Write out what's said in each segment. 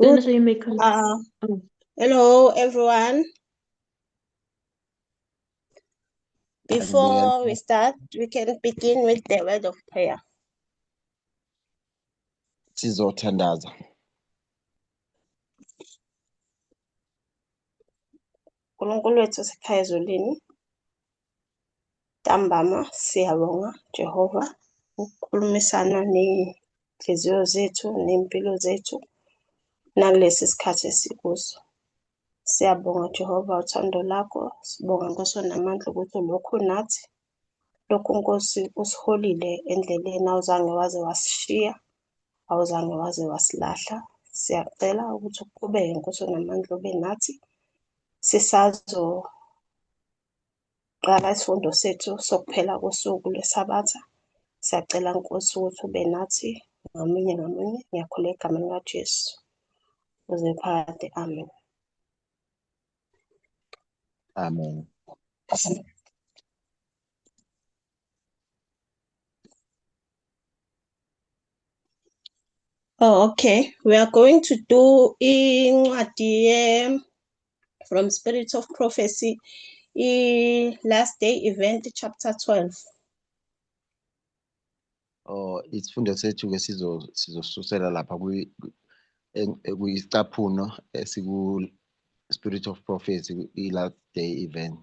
Good. So you may continue. Hello, everyone. Before we start, we can begin with the word of prayer. Sizothandaza. Nkulunkulu wethu osekhaya ezulwini, ntambama siyabonga Jehova ukukhulumisana nenhliziyo zethu nempilo zethu nakulesi sikhathi esikuso. Siyabonga Jehova uthando lakho, sibonga Nkosi onamandla ukuthi ulokhu nathi. Lokhu Nkosi usiholile endleleni, awuzange waze wasishiya, awuzange waze wasilahla. Siyacela ukuthi uqhubeke Nkosi onamandla ube nathi. Sisazoqala isifundo sethu sokuphela kosuku lweSabatha. Siyacela Nkosi ukuthi ube nathi ngamunye ngamunye. Ngiyakhuleka egameni likaJesu. Uze phakade. Amen. Amen. Oh, okay. We are going to do incwadi from Spirit of Prophecy, Last Day Event, chapter 12. Oh, isifundo sethu ke sizosusela lapha kuyisicaphuno esiku Spirit of Prophecy, Last Day Event,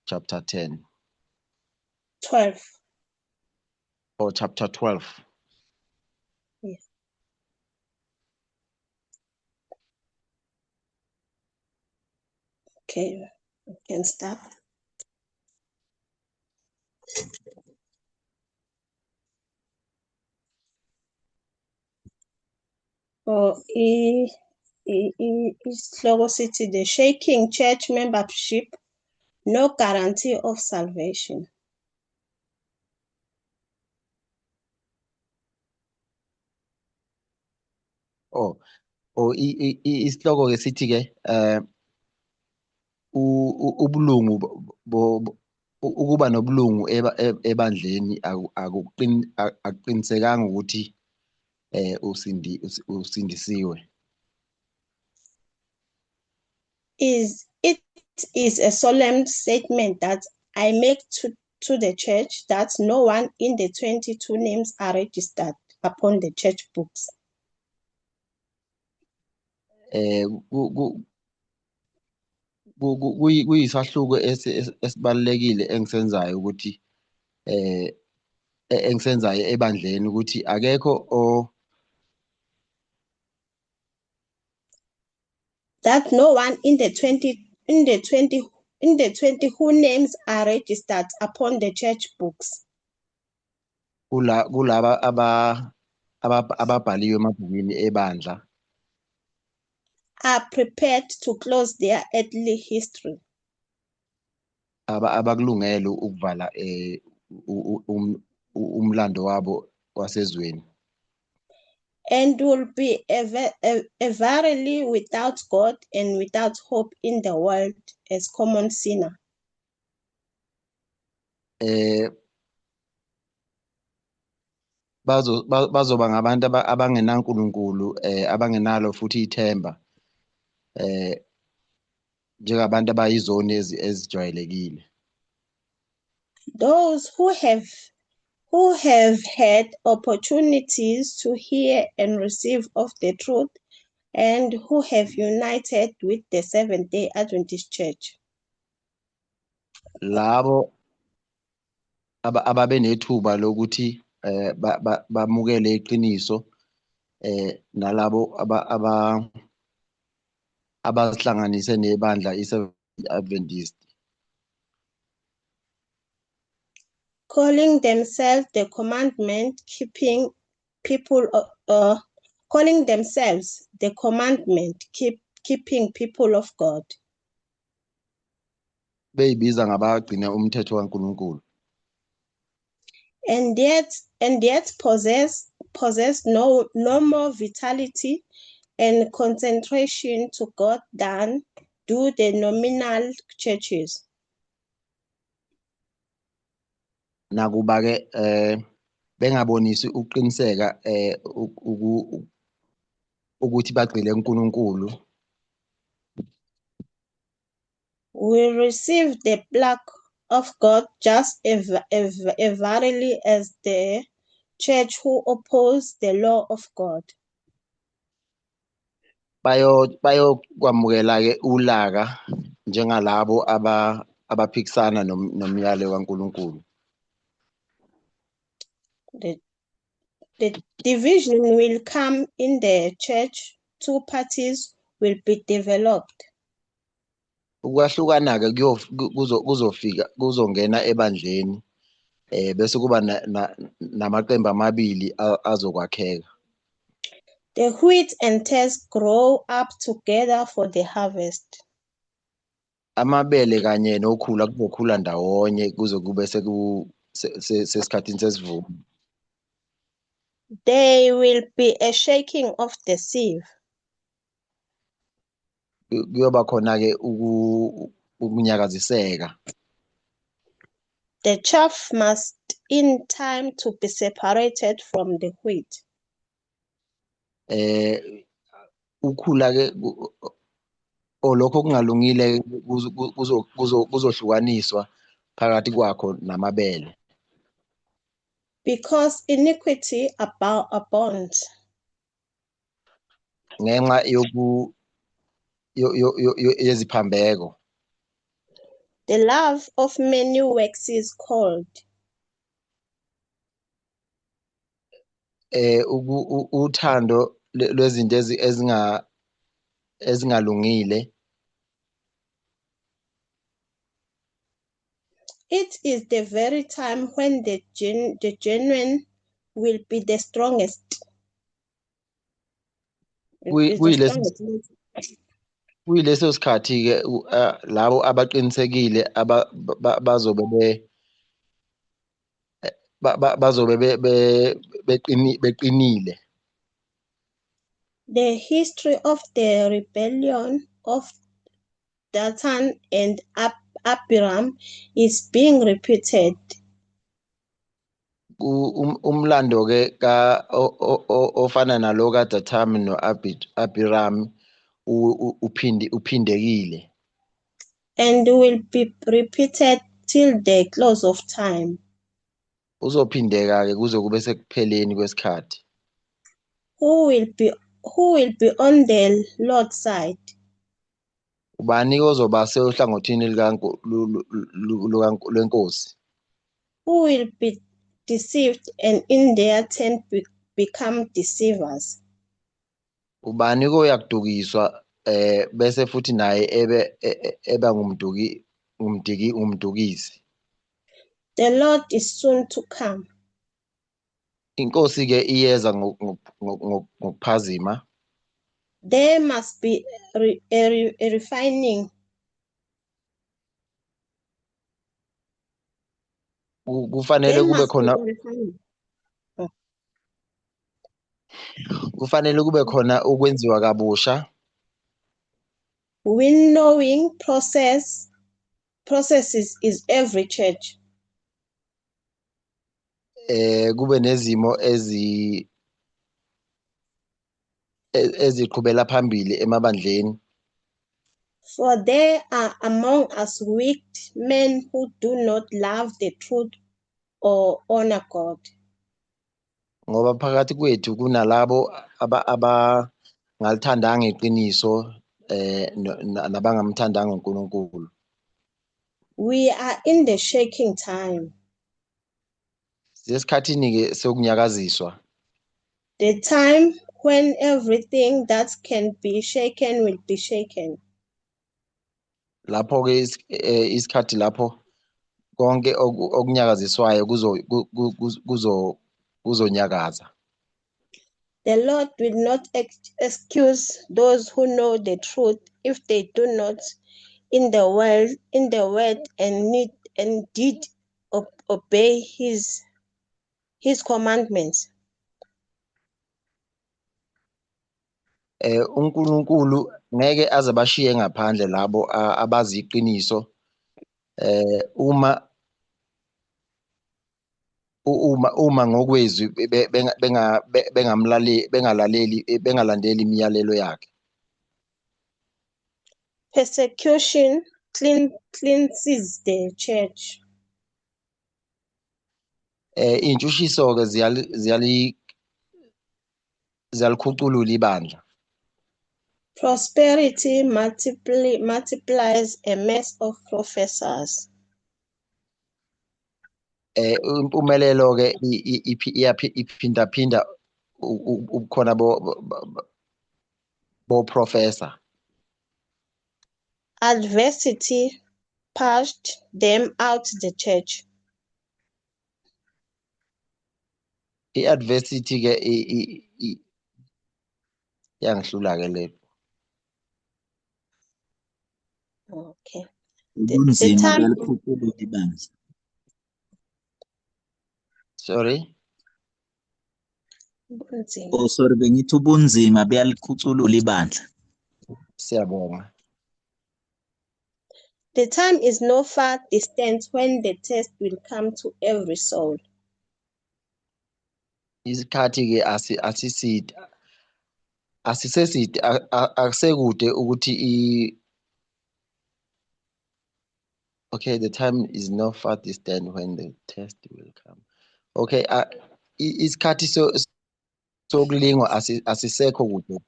chapter 10. 12. Or chapter 12. Yes. Okay, we can start. Oh, isihloko sithi The Shaking Church Membership, No Guarantee of Salvation. Isihloko ke sithi ke ubulungu ukuba nobulungu ebandleni akuqinisekanga ukuthi usindisiwe. It is a solemn statement that I make to the church that no one in the 22 names are registered upon the church books. Kuyisahluko esibalekile engisenzayo ukuthi engisenzayo ebandleni ukuthi akekho that no one in the 20 who names are registered upon the church books. Kulaba ababhaliwe emabhukini ebandla are prepared to close their earthly history. Abakulungele ukuvala umlando wabo wasezweni. And will be verily without God and without hope in the world as common sinner. Bazoba ngabantu abangenankulunkulu abangenalo futhi ithemba njengabantu abayizoni ezijwayelekile. Those who have had opportunities to hear and receive of the truth and who have united with the Seventh-day Adventist Church. Labo ababenethuba lokuthi bamukele iqiniso nalabo abahlanganise nebandla i-Adventist, calling themselves the commandment keeping people of God. Beyibiza ngabagcina umthetho kaNkulunkulu. And yet possess no more vitality and concentration to God than do the nominal churches. Nakuba ke bengabonisi uqiniseka ukuthi bagxile kuNkulunkulu will receive the plague of God just verily as the church who oppose the law of God. bayokwamukela ke ulaka njengalabo abaphikisana nomyalo kaNkulunkulu. The division will come in the church. Two parties will be developed. Ukwahlukana ke kuzofika kuzongena ebandleni bese kuba namaqembu amabili azokwakheka. The wheat and tares grow up together for the harvest. Amabele kanye nokhula kuzokhula ndawonye kuze kube sesikhathini sesivumo. There will be a shaking of the sieve. Kuyoba khona ke ukunyakaziseka. The chaff must in time to be separated from the wheat. Ukhula ke olokho kungalungile kuzohlukaniswa phakathi kwakho namabele. Because iniquity abounds. Ngenxa yeziphambeko. The love of many waxes cold. Uthando lwezinto ezingalungile. It is the very time when the genuine will be the strongest. Kuyileso sikhathi ke labo abaqinisekile bazobe beqinile. The history of the rebellion of Dathan and Abiram is being repeated. Umlando ke ofana nalo kaDathan no-Abiram uphindekile. And will be repeated till the close of time. Uzophindeka ke kuze kube sekupheleni kwesikhathi. Who will be on the Lord's side? Ubani ozoba sohlangothini lwenkosi? Who will be deceived and in their turn become deceivers? Ubani oyakudukiswa bese futhi naye eba umdukisi. The Lord is soon to come. Inkosi ke iyeza ngokuphazima. There must be a refining. Kufanele kube khona kufanele kube khona ukwenziwa kabusha. Winnowing processes is every church. Kube nezimo eziqhubela phambili emabandleni. For there are among us wicked men who do not love the truth or honor God. Ngoba phakathi kwethu kunalabo abangalithandanga iqiniso nabangamthandanga uNkulunkulu. We are in the shaking time. Sesikhathini ke sokunyakaziswa. The time when everything that can be shaken will be shaken. Lapho ke isikhathi lapho konke okunyakaziswayo kuzonyakaza. The Lord will not excuse those who know the truth if they do not in the word and did obey his commandments. uNkulunkulu ngeke aze bashiye ngaphandle labo abazi iqiniso uma uma ngokwezwi bengalandeli imiyalelo yakhe. Persecution cleanses the church. Iy'ntshushisi-ke ziyalikhuculula ibandla. Prosperity multiplies a mass of professors. Impumelelo-ke iphindaphinda ubukhona bo-professor. Adversity pushed them out the church. I-adversity-ke yangihlula-ke le. Okay. Ubunzima buyalikhuculula ibandla. Sorry? Ubunzima. Oh sorry, bengithi ubunzima buyalikhuculula ibandla. Siyabonga. The time is no far distant when the test will come to every soul. Isikhathi-ke asiseside akusekude ukuthi okay, the time is no far distant when the test will come. Okay, isikhathi sokulingwa asisekho kude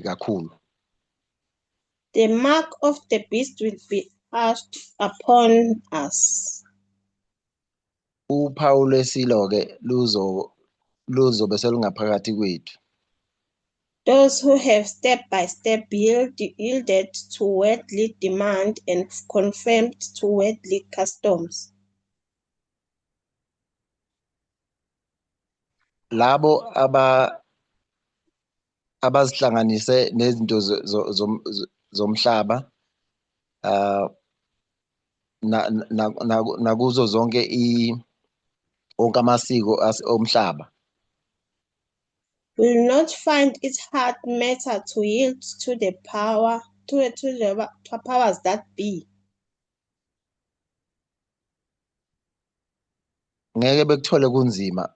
kakhulu. The mark of the beast will be cast upon us. Uphawu lwesilo-ke luzobe selungaphakathi kwethu. Those who have step by step yielded to worldly demand and conformed to worldly customs. Labo abazihlanganise nezinto zomhlaba nakuzo zonke wonke amasiko omhlaba. Will not find it hard matter to yield to the power to the powers that be. Ngeke bekuthole kunzima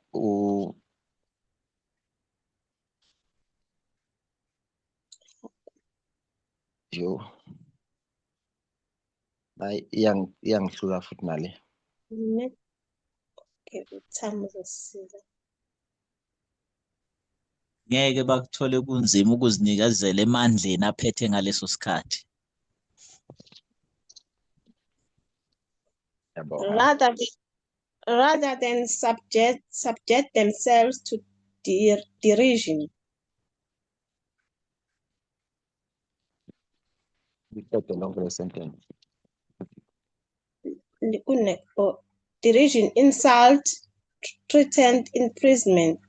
iyangihlula futhi nale. Okay, time uzosisiza. Ngeke bakuthole kunzima ukuzinikezela emandleni aphethe ngaleso sikhathi. Rather than subject themselves to derision. Derision, insult, threatened imprisonment,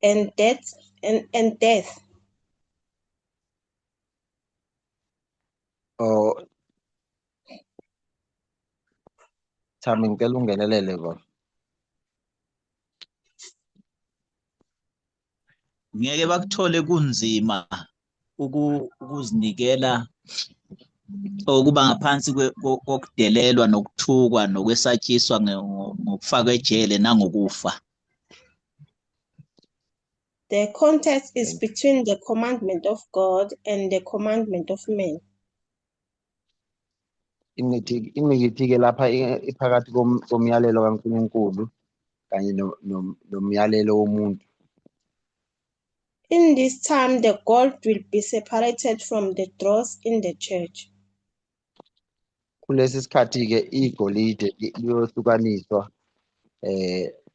and death. Oh, Thami ngicela ungenelele baba. Ngeke bakuthole kunzima ukuzinikela okuba ngaphansi kokudelelwa nokuthukwa nokwesatshiswa ngokufakwa ejele nangokufa. The contest is between the commandment of God and the commandment of men. Imithi-ke lapha iphakathi komyalelo kaNkulunkulu kanye nomyalelo womuntu. In this time, the gold will be separated from the dross in the church. Kulesi sikhathi-ke igolide liyohlukaniswa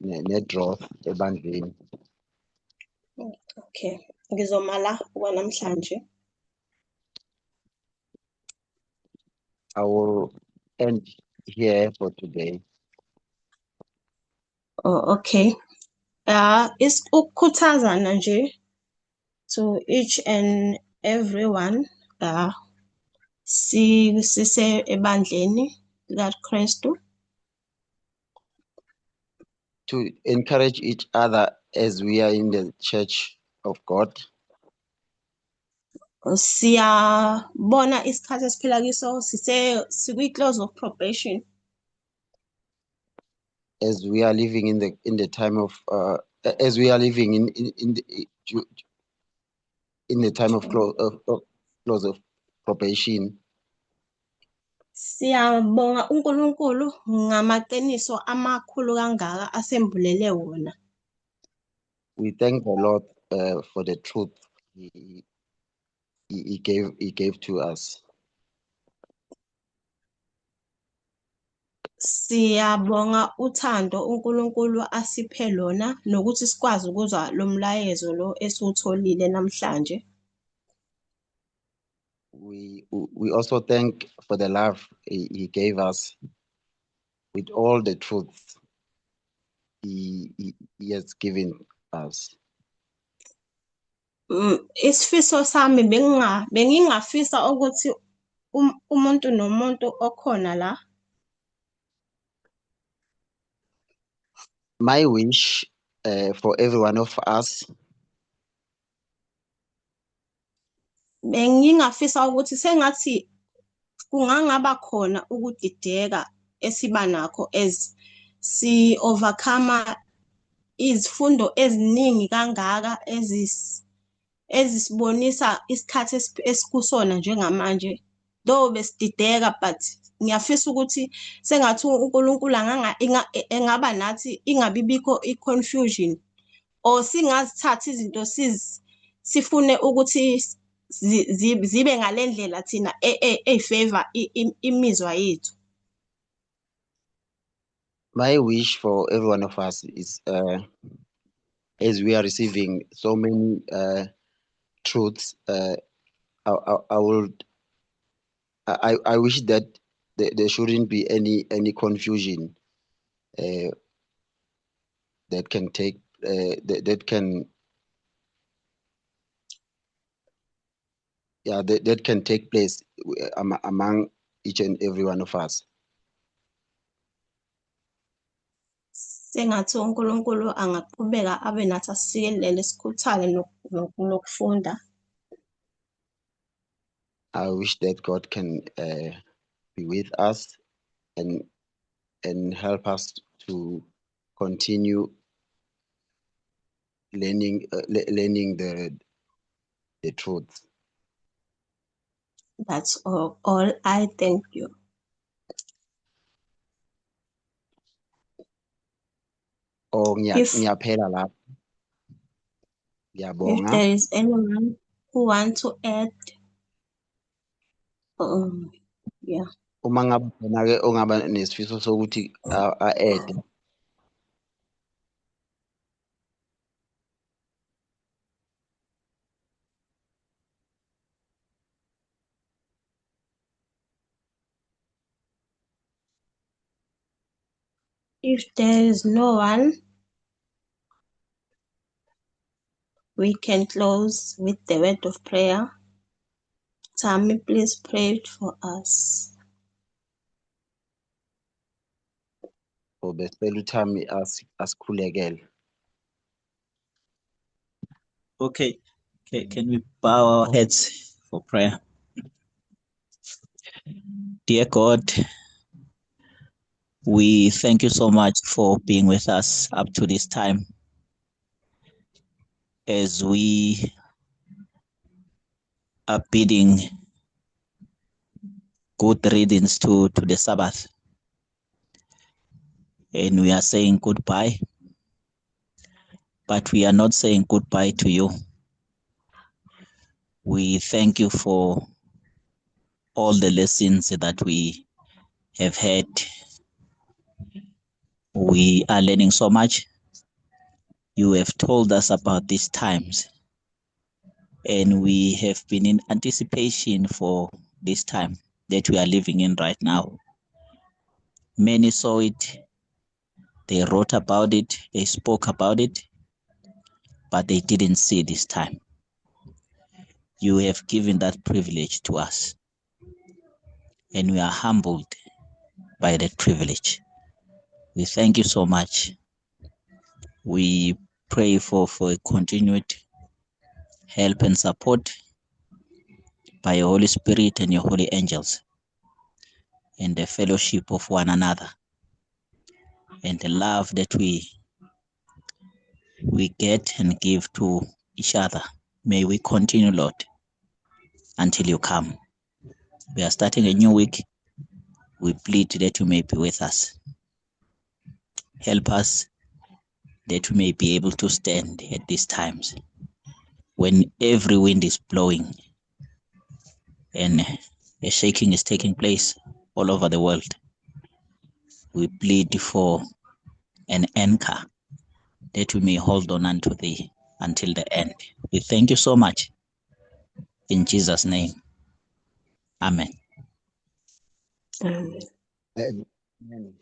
ne-dross ebandleni. Okay, ngizomala kwanamhlanje. I will end here for today. Oh, okay. Is ukukhuthazana nje to each and everyone. Sise ebandleni likaKristu. To encourage each other as we are in the church of God. Siyabona isikhathi esiphila kiso sikwi-close of probation. as we are living in the time of as we are living in the time of close of probation. Siyabonga uNkulunkulu ngamaqiniso amakhulu kangaka asembulele wona. We thank the Lord for the truth he gave to us. Siyabonga uthando uNkulunkulu asiphe lona nokuthi sikwazi ukuzwa lo mlayezo lo esiwutholile namhlanje. We also thank for the love he gave us with all the truth he has given us. Isifiso sami bengingafisa ukuthi umuntu nomuntu okhona la My wish for every one of us, bengingafisa ukuthi sengathi kungangaba khona ukudideka esiba nakho as si overcome izifundo eziningi kangaka ezisibonisa isikhathi esikusona njengamanje. Though besidideka, but ngiyafisa ukuthi sengathi uNkulunkulu engaba nathi ingabibikho i-confusion or singazithatha izinto sifune ukuthi zibe ngalendlela thina favor imizwa yethu. my wish for every one of us is as we are receiving so many truths, I wish that there shouldn't be any confusion that can take that can take place among each and every one of us. Sengathi uNkulunkulu angaqhubeka abe nathi asikelele sikhuthale nokufunda. I wish that God can be with us and help us to continue learning the truth. That's all. I thank you. Oh, If ngiyaphela lapho. if there is anyone who wants to add, yeah. Uma ngabe khona-ke ongaba nesifiso sokuthi a-add. If there is no one, we can close with the word of prayer. Tammy, please pray for us. Besicela uThami asikhulekele. Okay, can we bow our heads for prayer? Dear God, we thank you so much for being with us up to this time as we are bidding good riddance to the Sabbath. And we are saying goodbye, but we are not saying goodbye to you. We thank you for all the lessons that we have had. We are learning so much. You have told us about these times, and we have been in anticipation for this time that we are living in right now. Many saw it, they wrote about it, they spoke about it, but they didn't see this time. You have given that privilege to us, and we are humbled by that privilege. We thank you so much. We pray for a continued help and support by your Holy Spirit and your holy angels, and the fellowship of one another. and the love that we get and give to each other. May we continue, Lord, until you come. We are starting a new week. We plead that you may be with us. Help us that we may be able to stand at these times when every wind is blowing and a shaking is taking place all over the world. We plead for an anchor that we may hold on unto thee until the end. We thank you so much. In Jesus' name. Amen. Amen. Amen.